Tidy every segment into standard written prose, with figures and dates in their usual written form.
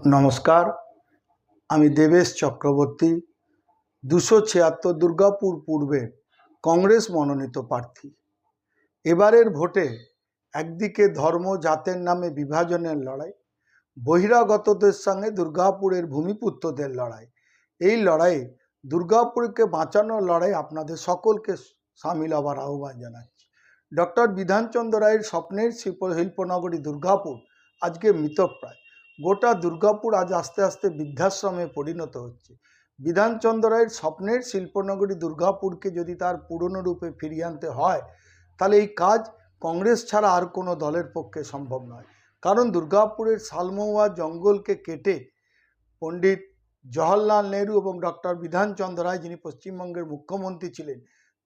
নমস্কার, আমি দেবেশ চক্রবর্তী ২৭৬ দুর্গাপুর পূর্বের কংগ্রেস মনোনীত প্রার্থী। এবারের ভোটে একদিকে ধর্ম জাতের নামে বিভাজনের লড়াই, বহিরাগতদের সঙ্গে দুর্গাপুরের ভূমিপুত্রদের লড়াই। এই লড়াইয়ে দুর্গাপুরকে বাঁচানোর লড়াই আপনাদের সকলকে সামিল হবার আহ্বান জানাচ্ছি। ডক্টর বিধানচন্দ্র রায়ের স্বপ্নের শিল্পনগরী দুর্গাপুর আজকে মৃতপ্রায়। গোটা দুর্গাপুর আজ আস্তে আস্তে বৃদ্ধাশ্রমে পরিণত হচ্ছে। বিধানচন্দ্র রায়ের স্বপ্নের শিল্পনগরী দুর্গাপুরকে যদি তার পুরনো রূপে ফিরিয়ে আনতে হয়, তাহলে এই কাজ কংগ্রেস ছাড়া আর কোনো দলের পক্ষে সম্ভব নয়। কারণ দুর্গাপুরের শালমহুয়া জঙ্গলকে কেটে পণ্ডিত জওহরলাল নেহরু এবং ডক্টর বিধানচন্দ্র রায়, যিনি পশ্চিমবঙ্গের মুখ্যমন্ত্রী ছিলেন,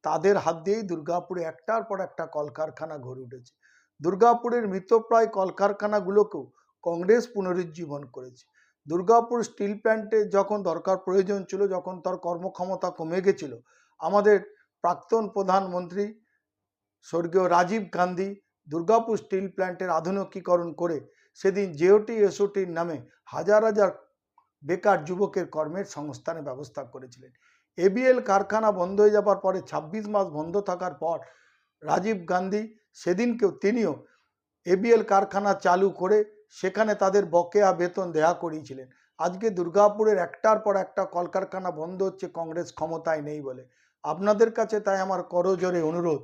তাদের হাত দিয়েই দুর্গাপুরে একটার পর একটা কলকারখানা গড়ে উঠেছে। দুর্গাপুরের মৃতপ্রায় কলকারখানাগুলোকেও কংগ্রেস পুনরুজ্জীবন করেছে। দুর্গাপুর স্টিল প্ল্যান্টে যখন দরকার প্রয়োজন ছিল, যখন তার কর্মক্ষমতা কমে গেছিল, আমাদের প্রাক্তন প্রধানমন্ত্রী স্বর্গীয় রাজীব গান্ধী দুর্গাপুর স্টিল প্ল্যান্টের আধুনিকীকরণ করে সেদিন জেওটি এসওটির নামে হাজার হাজার বেকার যুবকের কর্মের সংস্থানের ব্যবস্থা করেছিলেন। এবিএল কারখানা বন্ধ হয়ে যাবার পরে ২৬ মাস বন্ধ থাকার পর রাজীব গান্ধী সেদিনকেও তিনিও এবিএল কারখানা চালু করে সেখানে তাদের বকেয়া বেতন দেয়া করিয়েছিলেন। আজকে দুর্গাপুরের একটার পর একটা কলকারখানা বন্ধ হচ্ছে কংগ্রেস ক্ষমতায় নেই বলে। আপনাদের কাছে তাই আমার করজোরে অনুরোধ,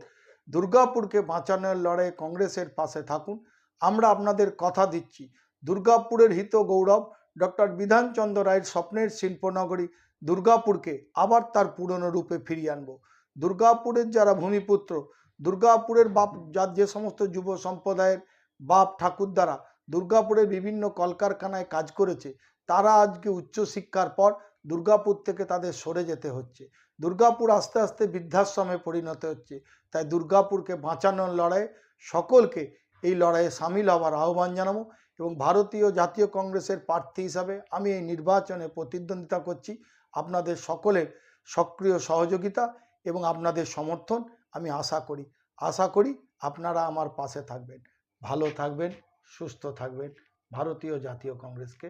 দুর্গাপুরকে বাঁচানোর লড়াইয়ে কংগ্রেসের পাশে থাকুন। আমরা আপনাদের কথা দিচ্ছি, দুর্গাপুরের হিত গৌরব ডক্টর বিধানচন্দ্র রায়ের স্বপ্নের শিল্পনগরী দুর্গাপুরকে আবার তার পুরনো রূপে ফিরিয়ে আনব। দুর্গাপুরের যারা ভূমিপুত্র, দুর্গাপুরের বাপ, যার যে সমস্ত যুব সম্প্রদায়ের বাপ ঠাকুরদারা দুর্গাপুরের বিভিন্ন কলকারখানায় কাজ করেছে, তারা আজকে উচ্চশিক্ষার পর দুর্গাপুর থেকে তাদের সরে যেতে হচ্ছে। দুর্গাপুর আস্তে আস্তে বৃদ্ধাশ্রমে পরিণত হচ্ছে। তাই দুর্গাপুরকে বাঁচানোর লড়াইয়ে সকলকে এই লড়াইয়ে সামিল হওয়ার আহ্বান জানাবো। এবং ভারতীয় জাতীয় কংগ্রেসের প্রার্থী হিসাবে আমি এই নির্বাচনে প্রতিদ্বন্দ্বিতা করছি। আপনাদের সকলের সক্রিয় সহযোগিতা এবং আপনাদের সমর্থন আমি আশা করি আপনারা আমার পাশে থাকবেন। ভালো থাকবেন, সুস্থ থাকবেন। ভারতীয় জাতীয় কংগ্রেসকে